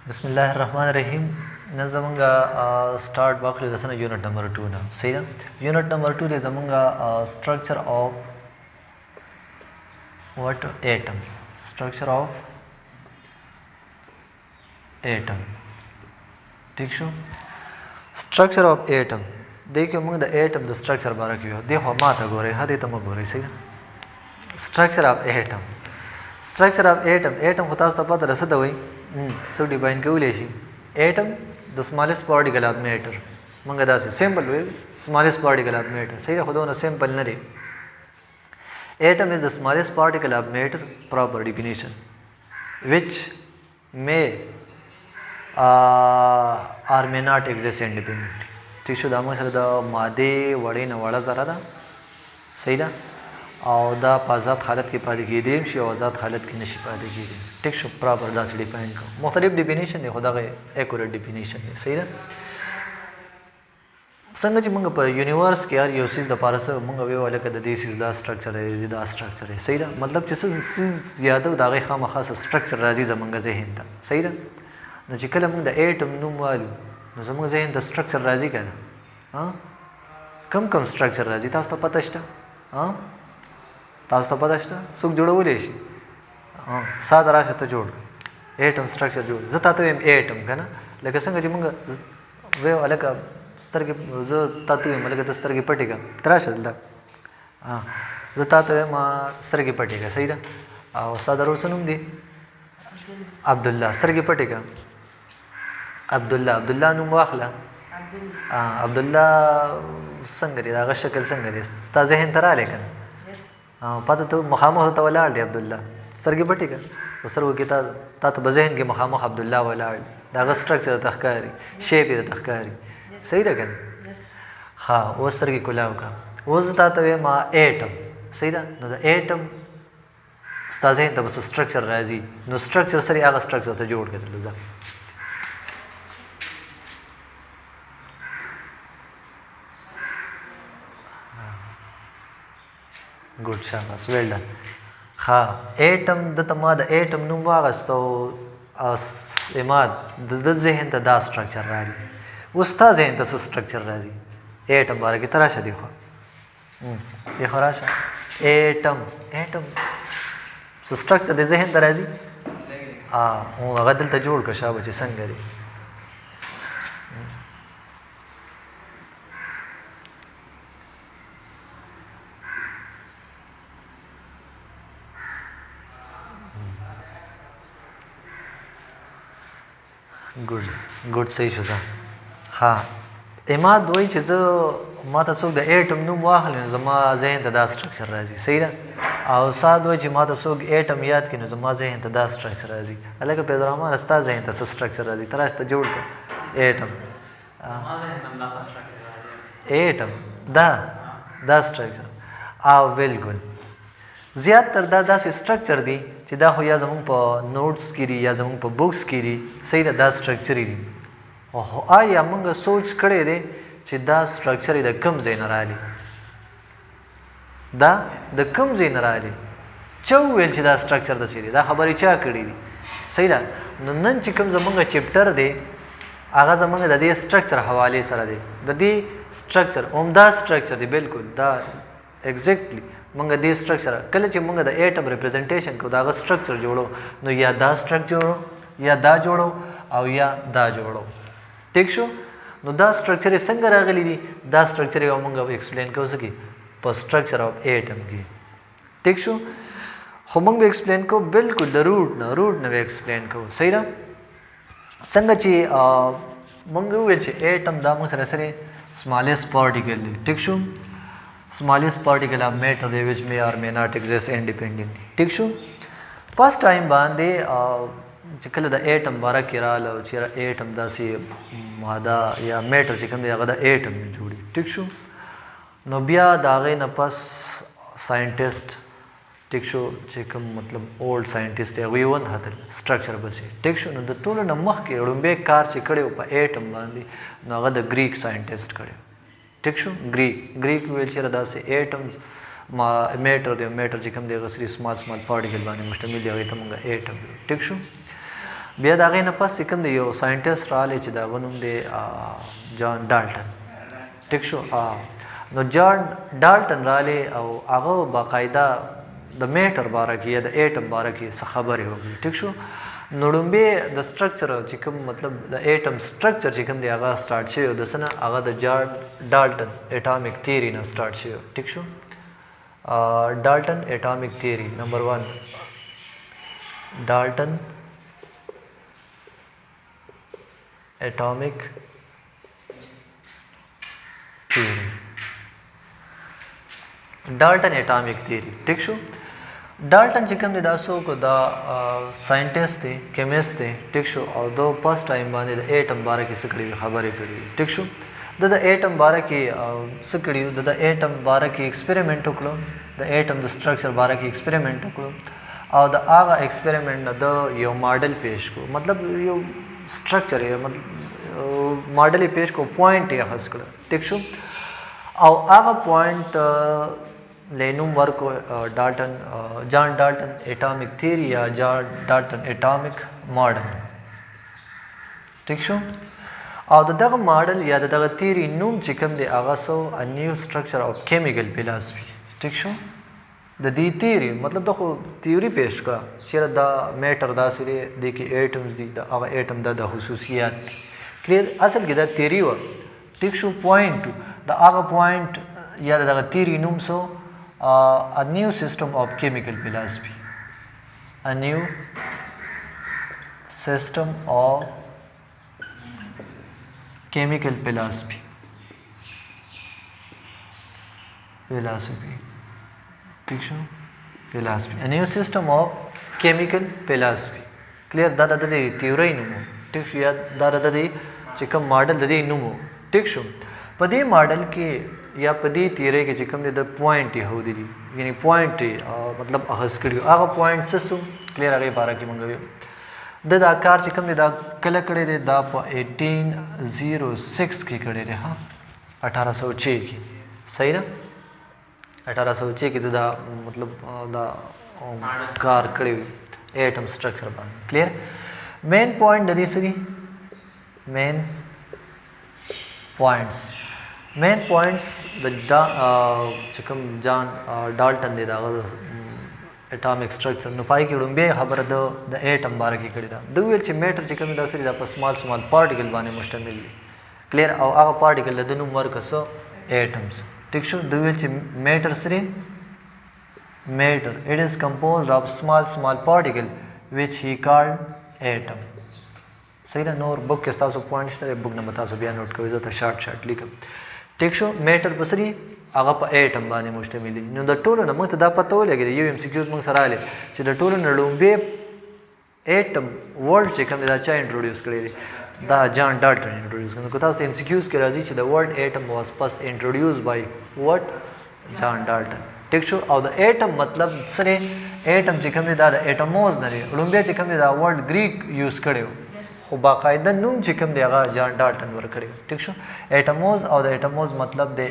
बिस्मिल्लाहिर्रहमानिर्रहीम न ज़मंगा स्टार्ट वाखिल दसना यूनिट नंबर 2 ना सही ना यूनिट नंबर 2 दे ज़मंगा structure of what atom structure of atom ठीक शो स्ट्रक्चर ऑफ एटम देखियो मंग द एटम द स्ट्रक्चर बारे कियो देखो माता गोरे हदे तम गोरे सही ना स्ट्रक्चर ऑफ एटम एटम होता है पता रसद वही सो डिफाइन कौले she atom the smallest particle of matter मंग दासे simple way smallest particle of matter सही खुदा ना सिंपल नरे atom is the smallest particle of matter proper definition which may or may not exist independently ठीक शो दामो सर द मादे वड़े न वड़ा ज़रा दा सही दा और दा आज़ाद हालत की पादे की देम शी और आज़ाद हालत की नशी पादे की देम ठीक शो प्रॉपर दा से डिफाइन को मुख्तलिफ डिफिनेशन है खुदा का एक्यूरेट डिफिनेशन है सही दा संग जी मंग पर यूनिवर्स के यार यूसिस द पारस मंग वे वाले का दिस इज द स्ट्रक्चर है द स्ट्रक्चर है सही दा मतलब जिस ज़्यादा दागे खाम खास स्ट्रक्चर राजी जमंग ज़हन दा सही दा न जिकल मंग द एटम नुम वालू न जमंग ज़हन द स्ट्रक्चर राजी का हाँ कम स्ट्रक्चर राजी तास तो पता है हाँ तास तो पता है सुख जोड़ो बोले शी हाँ सात राशि तो जोड़ एटम स्ट्रक्चर जोड़ जता तो एटम का ना लेकिन संग जी मंग वे वाले का स्तर के ज तत्व मतलब स्तर की पट्टिका तराशा दा हाँ जता तो माँ स्तर की पट्टिका सही था और सादर सुनुम दी अब्दुल्ला स्तर की पट्टिका अब्दुल्ला नुम वाखला हाँ अब्दुल्ला संगरी दागा शक्ल संगरी ता ज़हन तरा लेकिन हाँ पता तो मखामो होता वाला आल अब्दुल्ला स्तर की पट्टिका सर वो किता ता तो बज़हन के मखामो अब्दुल्ला वाला आल दागा स्ट्रक्चर तखकारी शेप तखकारी सही रखन हाँ वो सर की कुलाव का वो जता तो माँ एटम सही ना नो एटम स्ताज़े तब स्ट्रक्चर राजी नो स्ट्रक्चर सरी आगा स्ट्रक्चर से जोड़ के लजा गुड शाबाश वेल डन हाँ एटम द तमाद एटम नुम वागस तो इमाद द ज़हन दा स्ट्रक्चर राजी उस्ता ज़हन तस स्ट्रक्चर राजी एटम बारे की तराशा देखो ये खराशा एटम स्ट्रक्चर दे ज़हन तराजी हाँ वो गदल तजोड़ का शाबाश संगरी गुड सही शुदा हाँ इमाद वही चीज़ माता सोग द एटम नुम वाहल जमा ज़हन दा स्ट्रक्चर राजी सही ना और साथ वही चीज़ माता सोग एटम याद की जमा ज़हन दा स्ट्रक्चर राजी अलग पैदरामा रस्ता ज़हन दा स्ट्रक्चर राजी तराश तो जोड़ कर एटम दा स्ट्रक्चर बिल्कुल ज़्यादातर दा से स्ट्रक्चर दी चिदा हो या जमूं पर नोट्स की री या जमूं पर बुक्स की री सही दा स्ट्रक्चर ही ओहो आया मंग सोच करे दे चिदा स्ट्रक्चर इधर कम ज़ेन राली दा द कम ज़ेन राली चौवेल चिदा स्ट्रक्चर द सीरी दा खबरी चा करी दी सही दा नन चिकम जमंग चैप्टर दे आगा जमंग द दे स्ट्रक्चर हवाले सरा दे द दे स्ट्रक्चर उम्दा स्ट्रक्चर दे बिल्कुल दा एग्जैक्टली मंग दे स्ट्रक्चर कल ची मंग द एटम रिप्रेजेंटेशन को दागा स्ट्रक्चर जोड़ो नो या दा स्ट्रक्चर जोड़ो या दा जोड़ो और या दा जोड़ो ठीक शो नो दा स्ट्रक्चर संग रागली दी दा स्ट्रक्चर मंग एक्सप्लेन कर सकी पर स्ट्रक्चर ऑफ एटम की ठीक शो हम भी एक्सप्लेन को बिल्कुल द रूट न भी एक्सप्लेन को सही ना संग ची मंग वेल ची एटम दा मंग सरे स्मॉलेस्ट पार्टिकल ठीक show smallest particle of matter they which may or may not exist independently ठीक शो फर्स्ट टाइम बांधे चिकल द एटम बारा किराल चिरा एटम दा से मादा या मैटर चिकन दे दा एटम में जोड़ी ठीक शो नो बिया दागे न पस साइंटिस्ट ठीक शो चिकम मतलब ओल्ड साइंटिस्ट है वी वन हद स्ट्रक्चर बसे ठीक शो नो द तोल न मख के उड़बे कार चिकड़े ऊपर एटम बांधी नो द ग्रीक साइंटिस्ट करे ठीक शो ग्रीक वेलचर दा से एटम्स मैटर चिकम दे स्मॉल पार्टिकल बाने मुश्तमिल दे तमंगा एटम ठीक शो بیا د هغې نه پس کوم دی یو ساینټسټ راغلی چې د هغه نوم دی جان ډالټن. ټیک شو. نو جان ډالټن راغلی او هغه باقاعده د میټر باره کې یا د ایټم باره کې څه خبرې وکړي. ټیک شو. نو لومبې د سټرکچر چې کوم مطلب د ایټم سټرکچر چې کوم دی هغه سټارټ شوی د څه نه هغه د جان ډالټن اټامیک تھیوري نه سټارټ شوی. ټیک شو. ډالټن اټامیک تھیوري نمبر 1 ډالټن اټامیک تھیوري ډالټن اټامیک تھیوري. ټیک شو. ډالټن چې کوم دی دا څوک دا ساینټسټ دی کیمیسټ دی. ټیک شو. او دو فرست ټایم باندې د ایټم باره کې څه کړي خبرې کړي. ټیک شو. د ایټم باره کې څه کړي د ایټم باره کې ایکسپریمنټ وکړو د ایټم د سټرکچر باره کې ایکسپریمنټ وکړو او د هغه ایکسپریمنټ نه د یو ماډل پیش کو مطلب یو سټرکچر یې مطلب ماډل یې پیش کو پوینټ یې اخذ کړ. ټیک شو. او هغه پوینټ لینوم ورکو ډالټن جان ډالټن اټامیک تھیوري یا جان ډالټن اټامیک ماډل. ټیک شو. او دغه ماډل یا دغه تھیوري نوم چې کوم دی هغه سو ا نیو سټرکچر اف کیمیکل فلسفي. ټیک شو. د دې تھیوري مطلب د خو تھیوري پیش کړه چې دا میټر داسې دی د کې ایټمز دي د هغه ایټم د خصوصیات دي. کلیر. اصل کې دا تھیوري و. ټیک شو. پوینټ د هغه پوینټ یا دغه تھیوري نوم سو a new system of chemical philosophy. A new system of chemical philosophy. ٹھیک شو. philosophy. A new system of chemical philosophy. clear. دا د تھیوري نوم. ټیک شو. یا دا د چې کوم ماډل د دې نوم. ټیک شو. په دې ماډل کې یا په دې تیری کې چې کوم دی د پوینټ یې هودي دي یعنی پوینټ مطلب اخذ کړي هغه پوینټ څه سو کلیر هغې باره کې مونږ ویو د دا کار چې کوم دی دا کله کړی دی دا په 1806 کې کړی دی. 1806 کې صحیح نه 1806 کې دا مطلب دا کار کړی ایټم سټرکچر باندې. کلیر. مین پوینټ د دې سری مین پوینټس مین پوینټس د چې کوم جان ډالټن دی د هغه اټامیک سټرکچر نو پای کې لومبۍ خبره د ایټم باره کې کړې ده. د ویل چې میټر چې کوم داسې دا په سمال پارټیکل باندې مشتمل دی. کلیر. او هغه پارټیکل د نوم ورکړه څه ایټمز. ټیک شو. د ویل چې میټر سری میټر اټ از کمپوزډ اف سمال پارټیکل وچ هی کالډ ایټم. صحیح ده. نور بک کې تاسو پوینټ شته بک نه تاسو بیا نوٹ کوئ زه ته شارټ لیکم. ټیک شو. میټر بسري هغه په ایټم باندې مشتمل دي. نو د ټولو نه موږ ته دا پته ولګېده یو MCQs موږ سره راغلی چې د ټولو نه لومبۍ ایټم ورډ چې کوم دی دا چا انټروډیوس کړی دی دا جان ډالټن انټروډیوس کړی. نو که تاسو MCQs کې راځي چې د ورډ ایټم واز فست انټروډیوس بای وټ جان ډالټن. ټیک شو. او د ایټم مطلب سره ایټم چې کوم دی دا د ایټموز نه دی لومبۍ چې کوم دی دا ورډ ګریک یوز کړی خو باقاعده نوم چې کوم دی هغه جان ډالټن ورکړی. ټیک شو. ایټموز او د ایټموز مطلب دی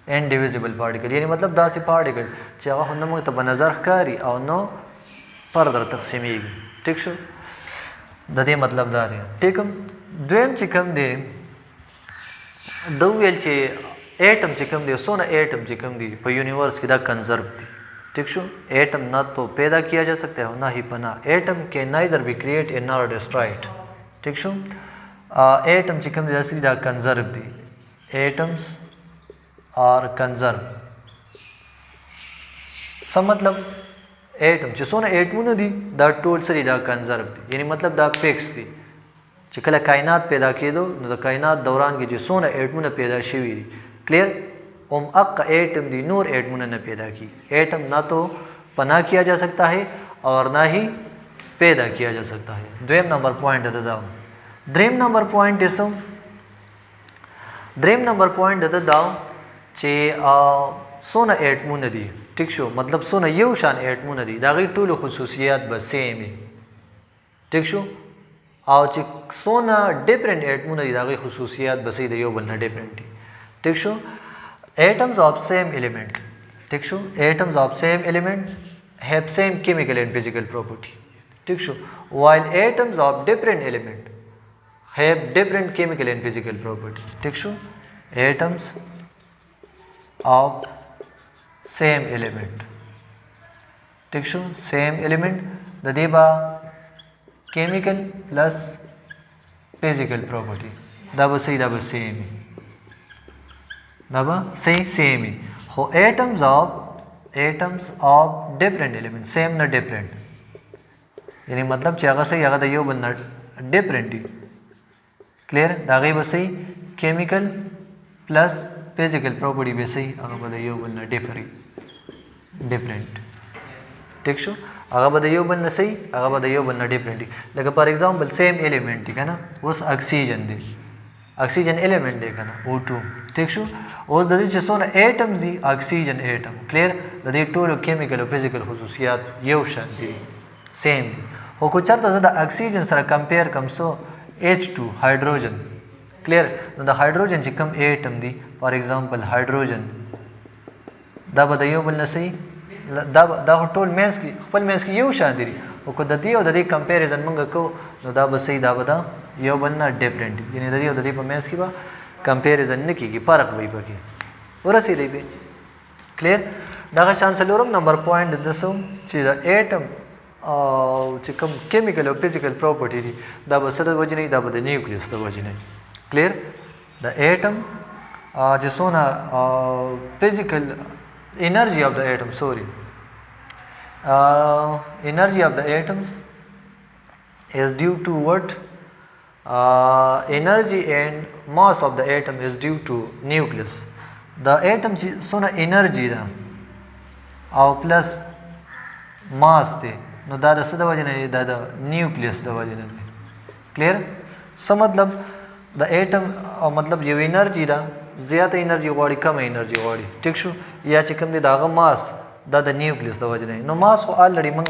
انډیویزیبل پارټیکل یعنی مطلب داسې پارټیکل چې هغه نه موږ ته په نظر ښکاري او نو فردر تقسیمیږي. ټیک شو. د دې مطلب دا دی. ټیک. دویم چې کوم دی د ویل چې ایټم چې کوم دی څونه ایټم چې کوم دی په یونیورس کې دا کنزرو دی. ٹھیک شو. ایٹم نہ تو پیدا کیا جا سکتا ہے نہ ہی پناہ. ایٹم کے نائدر بی کریٹ اینڈ نار ڈسٹرائڈ. ٹھیک شو. ایٹم چې کوم دی اصلي دا کنزرو دي. ایٹمز آر کنزرو. څه مطلب ایټم چې څونه ایټمونه دي دا ټول سری دا کنزرو دي یعنی مطلب دا فکس دي چې کله کائنات پیدا کېدو نو د کائنات دوران کې چې څونه ایټمونه پیدا شوي دي. کلیر. اق ایٹم دی نور ایٹمونه نه پیدا کی. ایٹم نہ تو پناہ کیا جا سکتا ہے اور نہ ہی پیدا کیا جا سکتا ہے. دویم نمبر پوائنٹ ده دا. دریم نمبر پوائنٹ اسو دریم نمبر پوائنٹ ده دا چې څونه ایټمونه دي. ټیک شو. مطلب څونه یو شان ایټمونه دي دا غي ټولو خصوصیات به سیم دي. ټیک شو. او چې څونه ډیفرنٹ ایټمونه دي دا غي خصوصیات به سي د یو بل نه ډیفرنٹ دي. ټیک شو. Atoms of same element. ٹھیک شو. Atoms of same element have same chemical and physical property. ठीक show, while atoms of different element have different chemical and physical property. ठीक show, atoms of same element. ठीक show, same element the deba chemical plus physical property. Daba same. Daba same. Ho atoms of different elements same na different. यानी मतलब چې هغه صحیح هغه د یو بل نه ډیفرنٹ دي. کلیر دا غي به صحیح کیمیکل پلس فزیکل پراپرټي به صحیح هغه به د یو بل نه ډیفرنٹ. ٹھیک شو، هغه به د یو بل نه صحیح هغه به د یو بل نه ډیفرنٹ دي. لکه فار ایگزامپل سیم الیمنٹ دی کنه، اوس اکسیجن دی، اکسیجن الیمنٹ دی کنه O2. ٹھیک شو، اوس د دې چې څونه ایټمز دي اکسیجن ایټم کلیر د دې ټولو کیمیکل او فزیکل خصوصیات یو شان دي سیم دي. خو کو چرته زه د اکسیجن سره کمپیر کوم سو H2 هایدروجن کلیر نو د هایدروجن چې کم ایټم دي فار ایگزامپل هایدروجن دا به د یو بل نه صحیح دا ټول مینس کې خپل مینس کې یو شان دي. او کو د دې او د دې کمپیریزن موږ کو نو دا به صحیح دا به دا یو بل نه ډیفرنٹ یعنی د دې او د دې په مینس کې به کمپیریزن نه کیږي فرق وي پکې ورسېدې به کلیر. دغه شان څلورم نمبر پوینټ د سو چې د ایټم او چې کوم کیمیکل او فزیکل پراپرټي دي دا به څه د وجې نه دا به د نیوکلیس د وجې نه کلیر. د ایټم چې څونه فزیکل energy of the atom energy of the atoms is due to what energy and mass of the atom is due to nucleus. The atom sona energy da او plus mass de نو دا د څه د وجې نه دا د نیوکلیس د وجې نه دی کلیر. څه مطلب د ایټم او مطلب یو انرژي ده زیاته انرژي غواړي کم انرژي غواړي ټیک شو یا چې کوم دی داغه ماس دا د نیوکلیس د وجې نه. نو ماس خو الریډي موږ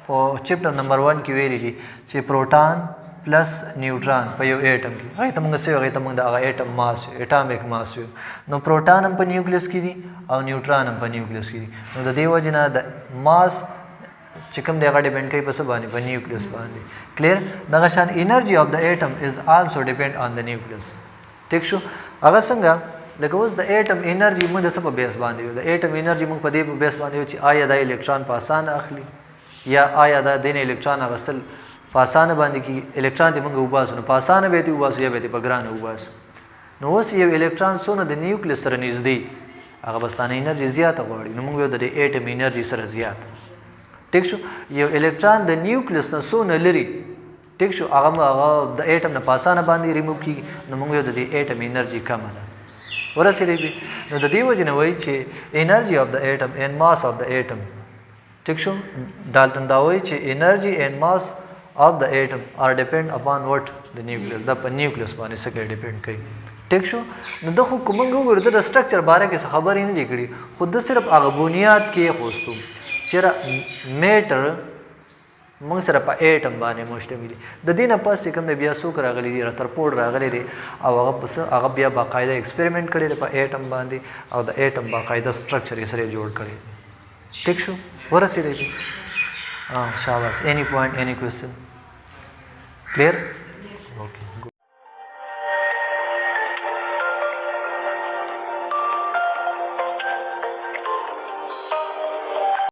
په چپټر نمبر 1 کې ویلي دي چې پروټان پلس نیوټران په یو ایټم کې هغه ته موږ څه هغه ته موږ د هغه ایټم ماس اټامیک ماس یو. نو پروټان هم په نیوکلیس کې دي او نیوټران هم په نیوکلیس کې دي. نو د دې وجې نه د ماس چې کوم دی هغه ډیپینډ کوي په څه باندې په نیوکلیس باندې کلیر. دغه شان انرژي اف د ایټم از آلسو ډیپینډ آن د نیوکلیس ٹھیک شو. هغه څنګه لکه اوس د ایټم انرژي موږ د څه په بیس باندې یو د ایټم انرژي موږ په دې په بیس باندې یو چې آیا د الکترون په اسانه اخلي یا آیا د دین الکترون اغستل په اسانه باندې کې الکترون دې موږ وباسو نو په اسانه به دې وباسو یا به دې په ګرانه وباسو. نو اوس یو الکترون څونه د نیوکلیس سره نږدې هغه بستانه انرژي زیاته غواړي نو موږ یو د ایټم انرژي سره زیات ٹھیک شو. یو الکترون د نیوکلیس نه څونه لري ٹھیک شو هغه د ایټم نه په اسانه باندې ریموو کیږي نو موږ یو د ایټم انرژي کمه ده ورسېږي. نو د دې وجې نه وایي چې انرژي اف د ایټم and mass of the atom ٹھیک شو. ډالټن دا وایي چې انرژي and mass of the atom are depend upon what the nucleus دا په نیوکلیس باندې څه کوي ډیپینډ کوي ٹھیک شو. نو د خو کومنګ وګورو د سټرکچر باره کې خبرې نه دی کړې خو د صرف هغه بنیاد کې خوستو چیرې میټر موږ سره په ایټم باندې مشتمل دي. د دې نه پس کوم بیا څوک راغلي دي رپورټ راغلي دي او هغه پس هغه بیا باقاعده ایکسپریمنٹ کړي په ایټم باندې او د ایټم باقاعده سټرکچر یې سره جوړ کړي ٹھیک شو ورسېږي. شاباش. any point any question clear.